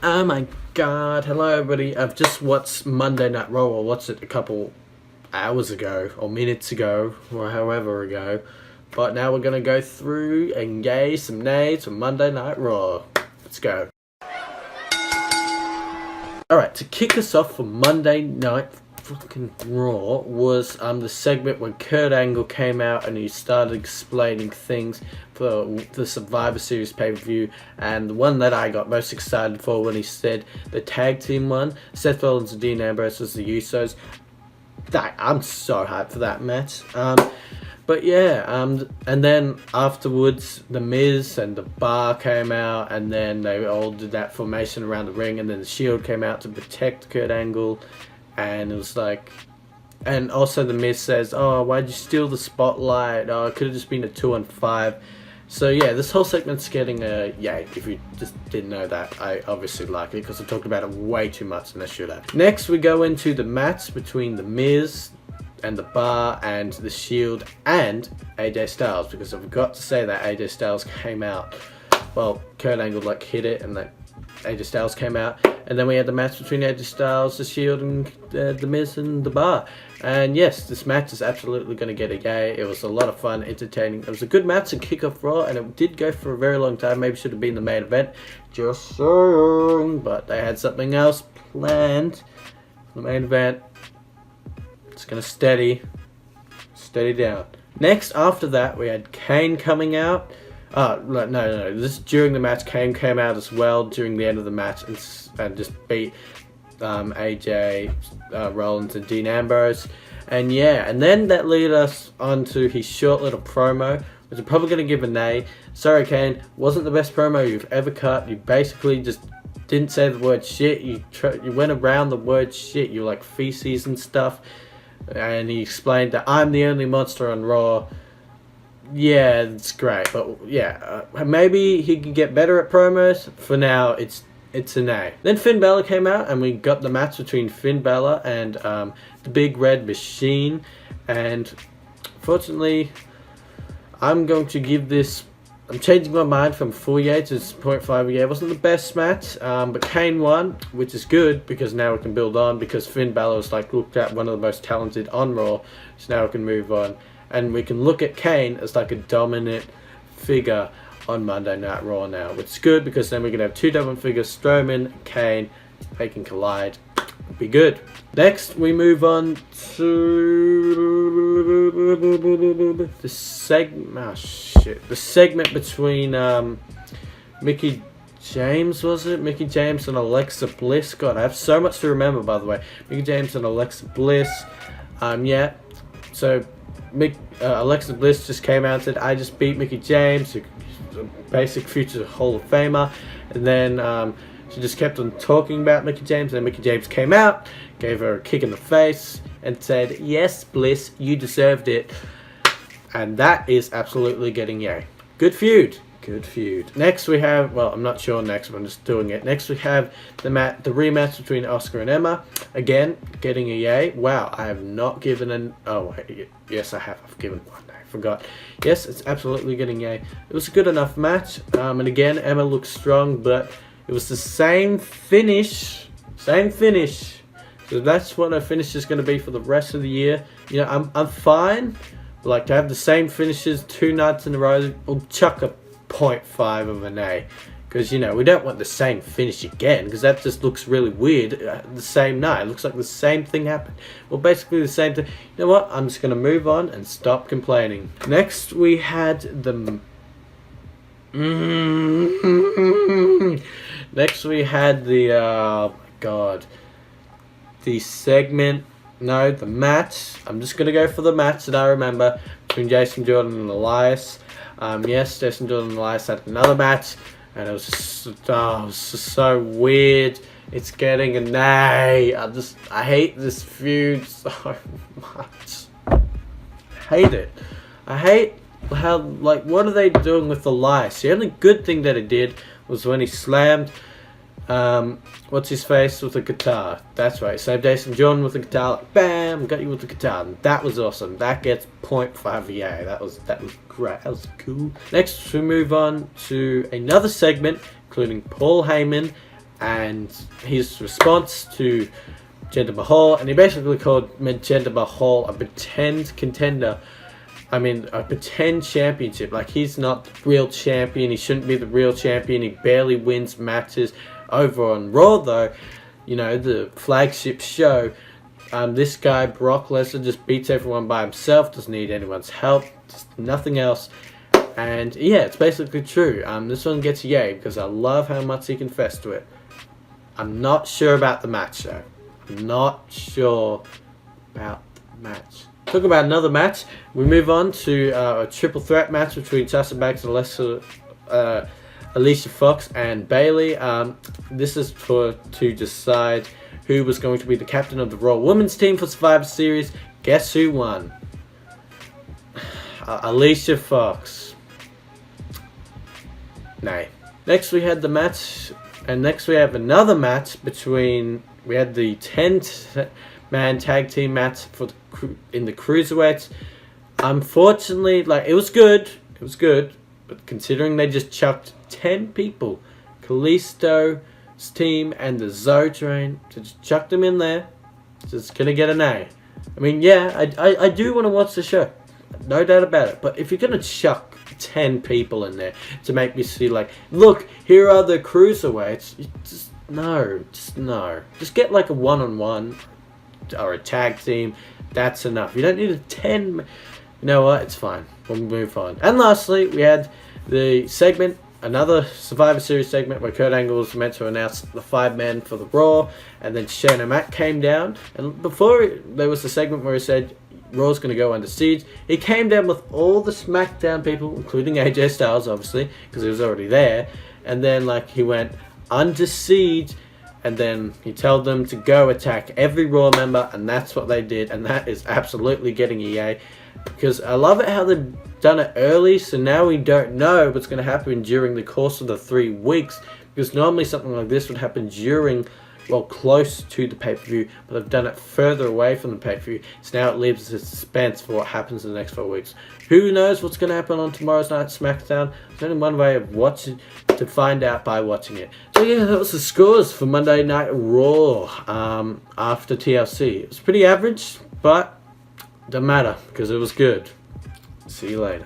Oh my god, hello everybody. I've just watched Monday Night Raw, or watched it a couple hours ago, or minutes ago, or however ago. But now we're going to go through and gauge some nays from Monday Night Raw. Let's go. Alright, to kick us off for Monday Night fucking Raw was the segment when Kurt Angle came out and he started explaining things for the Survivor Series pay-per-view, and the one that I got most excited for when he said the tag team one, Seth Rollins and Dean Ambrose versus the Usos. I'm so hyped for that match. But yeah, and then afterwards, The Miz and The Bar came out, and then they all did that formation around the ring, and then the Shield came out to protect Kurt Angle, and it was like, and also The Miz says, "Oh, why'd you steal the spotlight? Oh, it could have just been a 2-on-5." So yeah, this whole segment's getting a yay. If you just didn't know that, I obviously like it because I talked about it way too much and I should have. Next, we go into the match between The Miz and The Bar and the Shield and AJ Styles, because I forgot to say that AJ Styles came out. Well, Kurt Angle hit it, and AJ Styles came out, and then we had the match between AJ Styles, the Shield, and The Miz and The Bar. And yes, this match is absolutely going to get a yay. It was a lot of fun, entertaining. It was a good match to kick off Raw, and it did go for a very long time. Maybe should have been the main event, just saying. But they had something else planned. The main event. It's going to steady down. Next, after that, we had Kane coming out. No. This during the match, Kane came out as well during the end of the match and just beat AJ Rollins and Dean Ambrose. And yeah, and then that led us on to his short little promo, which I'm probably going to give a nay. Sorry, Kane, wasn't the best promo you've ever cut. You basically just didn't say the word shit. You went around the word shit. You like feces and stuff. And he explained that I'm the only monster on Raw. Yeah, it's great, but yeah, maybe he can get better at promos. For now, it's a nay. Then Finn Balor came out, and we got the match between Finn Balor and the Big Red Machine. And fortunately, I'm going to give this. I'm changing my mind from 4 yay to 0.5 yay. It wasn't the best match, but Kane won, which is good because now we can build on, because Finn Balor is looked at one of the most talented on Raw, so now we can move on. And we can look at Kane as a dominant figure on Monday Night Raw now, which is good because then we can have two dominant figures, Strowman, Kane, they can collide. It'd be good. Next, we move on to the segment between Mickie James, was it? Mickie James and Alexa Bliss. God, I have so much to remember, by the way. Mickie James and Alexa Bliss. Yeah. So Alexa Bliss just came out and said, "I just beat Mickie James, a basic future Hall of Famer." And then she just kept on talking about Mickie James, and then Mickie James came out, gave her a kick in the face, and said, "Yes, Bliss, you deserved it." And that is absolutely getting yay. Good feud. Good feud. Next we have, well, I'm not sure next, but I'm just doing it. Next we have the rematch between Oscar and Emma. Again, getting a yay. Wow, I have not given an... Oh, wait, yes, I have. I've given one. I forgot. Yes, it's absolutely getting yay. It was a good enough match. And again, Emma looks strong, but it was the same finish. Same finish. So that's what our finish is going to be for the rest of the year. You know, I'm fine. But to have the same finishes 2 nights in a row, we'll chuck a 0.5 of an A, because we don't want the same finish again, because that just looks really weird. The same night, it looks like the same thing happened. Well, basically the same thing. You know what? I'm just going to move on and stop complaining. Next, we had the the segment. No, the match. I'm just going to go for the match that I remember between Jason Jordan and Elias. Yes, Jason Jordan and Elias had another match, and it was just so weird. It's getting a nay. I hate this feud so much. I hate it. I hate how, what are they doing with Elias? The only good thing that it did was when he slammed what's his face with the guitar. That's right, saved Jason Jordan with the guitar, bam, got you with the guitar, and that was awesome. That gets 0.5 yay. That was great. That was cool. Next we move on to another segment including Paul Heyman and his response to Jinder Mahal, and he basically called Jinder Mahal a pretend contender. I mean, a pretend championship. Like, he's not the real champion. He shouldn't be the real champion. He barely wins matches. Over on Raw, though, you know, the flagship show, this guy, Brock Lesnar, just beats everyone by himself. Doesn't need anyone's help. Just nothing else. And, yeah, it's basically true. This one gets yay because I love how much he confessed to it. I'm not sure about the match, though. Not sure about the match. Talk about another match. We move on to a triple threat match between Sasha Banks and Alicia Fox and Bayley. This is to decide who was going to be the captain of the Raw Women's team for Survivor Series. Guess who won? Alicia Fox. Nay. Next we had the match, and next we have another match between. We had the 10-man tag team match in the cruiserweights. Unfortunately, like, it was good, but considering they just chucked 10 people, Kalisto's team and the Zoe Train, just chucked them in there, just gonna get an A. I mean, yeah, I do want to watch the show, no doubt about it. But if you're gonna chuck 10 people in there to make me see, like, look, here are the cruiserweights, no. Just get like a one-on-one or a tag team. That's enough. You don't need a 10. You know what? It's fine. We'll move on. And lastly, we had the segment, another Survivor Series segment where Kurt Angle was meant to announce the 5 men for the Raw, and then Shane O'Mac came down. And before there was the segment where he said Raw's going to go under siege, he came down with all the SmackDown people, including AJ Styles, obviously, because he was already there. And then, like, he went under siege, and then he told them to go attack every Raw member, and that's what they did, and that is absolutely getting EA, because I love it how they've done it early, so now we don't know what's going to happen during the course of the 3 weeks, because normally something like this would happen during, well, close to the pay-per-view, but they've done it further away from the pay-per-view, so now it leaves a suspense for what happens in the next 4 weeks. Who knows what's going to happen on tomorrow's night SmackDown? There's only one way of watching to find out by watching it. So yeah, that was the scores for Monday Night Raw after TLC. It was pretty average, but doesn't matter because it was good. See you later.